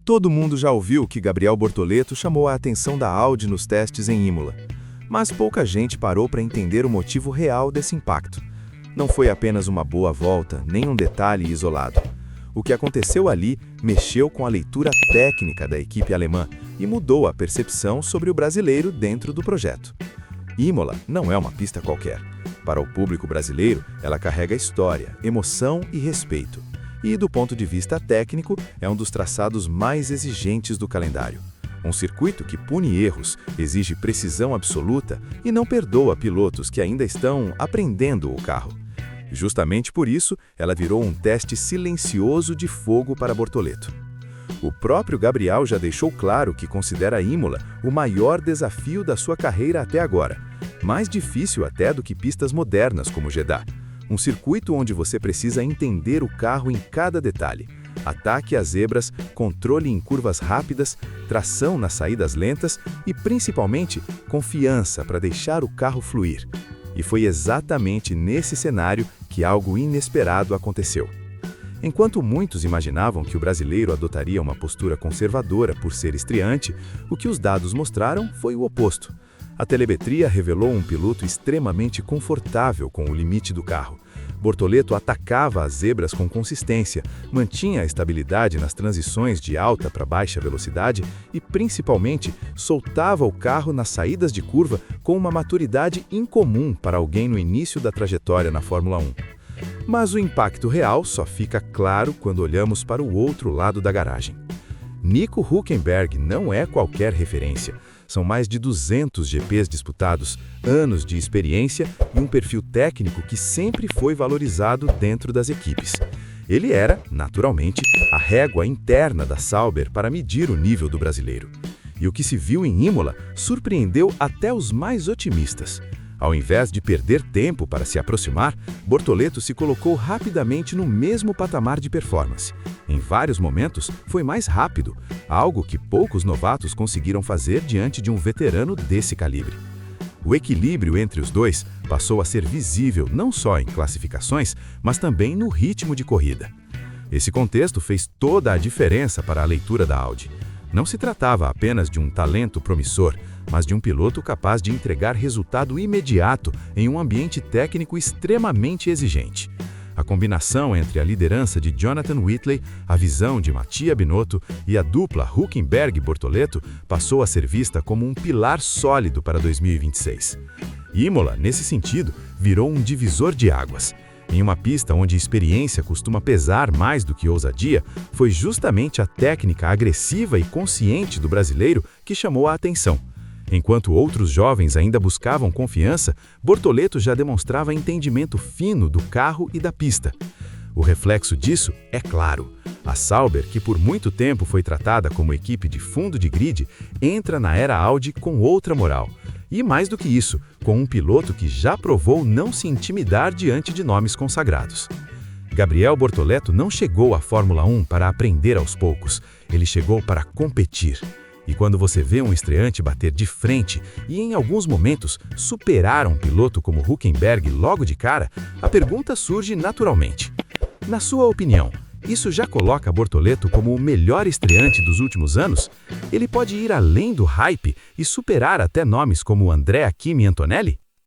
Todo mundo já ouviu que Gabriel Bortoleto chamou a atenção da Audi nos testes em Imola, mas pouca gente parou para entender o motivo real desse impacto. Não foi apenas uma boa volta, nem um detalhe isolado. O que aconteceu ali mexeu com a leitura técnica da equipe alemã e mudou a percepção sobre o brasileiro dentro do projeto. Imola não é uma pista qualquer. Para o público brasileiro, ela carrega história, emoção e respeito. E, do ponto de vista técnico, é um dos traçados mais exigentes do calendário. Um circuito que pune erros, exige precisão absoluta e não perdoa pilotos que ainda estão aprendendo o carro. Justamente por isso, ela virou um teste silencioso de fogo para Bortoleto. O próprio Gabriel já deixou claro que considera Imola o maior desafio da sua carreira até agora, mais difícil até do que pistas modernas como Jeddah. Um circuito onde você precisa entender o carro em cada detalhe. Ataque às zebras, controle em curvas rápidas, tração nas saídas lentas e, principalmente, confiança para deixar o carro fluir. E foi exatamente nesse cenário que algo inesperado aconteceu. Enquanto muitos imaginavam que o brasileiro adotaria uma postura conservadora por ser estreante, o que os dados mostraram foi o oposto. A telemetria revelou um piloto extremamente confortável com o limite do carro. Bortoleto atacava as zebras com consistência, mantinha a estabilidade nas transições de alta para baixa velocidade e, principalmente, soltava o carro nas saídas de curva com uma maturidade incomum para alguém no início da trajetória na Fórmula 1. Mas o impacto real só fica claro quando olhamos para o outro lado da garagem. Nico Hülkenberg não é qualquer referência. São mais de 200 GPs disputados, anos de experiência e um perfil técnico que sempre foi valorizado dentro das equipes. Ele era, naturalmente, a régua interna da Sauber para medir o nível do brasileiro. E o que se viu em Imola surpreendeu até os mais otimistas. Ao invés de perder tempo para se aproximar, Bortoleto se colocou rapidamente no mesmo patamar de performance. Em vários momentos, foi mais rápido, algo que poucos novatos conseguiram fazer diante de um veterano desse calibre. O equilíbrio entre os dois passou a ser visível não só em classificações, mas também no ritmo de corrida. Esse contexto fez toda a diferença para a leitura da Audi. Não se tratava apenas de um talento promissor, mas de um piloto capaz de entregar resultado imediato em um ambiente técnico extremamente exigente. A combinação entre a liderança de Jonathan Whitley, a visão de Mattia Binotto e a dupla Hülkenberg-Bortoleto passou a ser vista como um pilar sólido para 2026. Imola, nesse sentido, virou um divisor de águas. Em uma pista onde experiência costuma pesar mais do que ousadia, foi justamente a técnica agressiva e consciente do brasileiro que chamou a atenção. Enquanto outros jovens ainda buscavam confiança, Bortoleto já demonstrava entendimento fino do carro e da pista. O reflexo disso é claro. A Sauber, que por muito tempo foi tratada como equipe de fundo de grid, entra na era Audi com outra moral. E mais do que isso, com um piloto que já provou não se intimidar diante de nomes consagrados. Gabriel Bortoleto não chegou à Fórmula 1 para aprender aos poucos, ele chegou para competir. E quando você vê um estreante bater de frente e, em alguns momentos, superar um piloto como Hülkenberg logo de cara, a pergunta surge naturalmente. Na sua opinião, isso já coloca Bortoleto como o melhor estreante dos últimos anos? Ele pode ir além do hype e superar até nomes como Andrea Kimi Antonelli?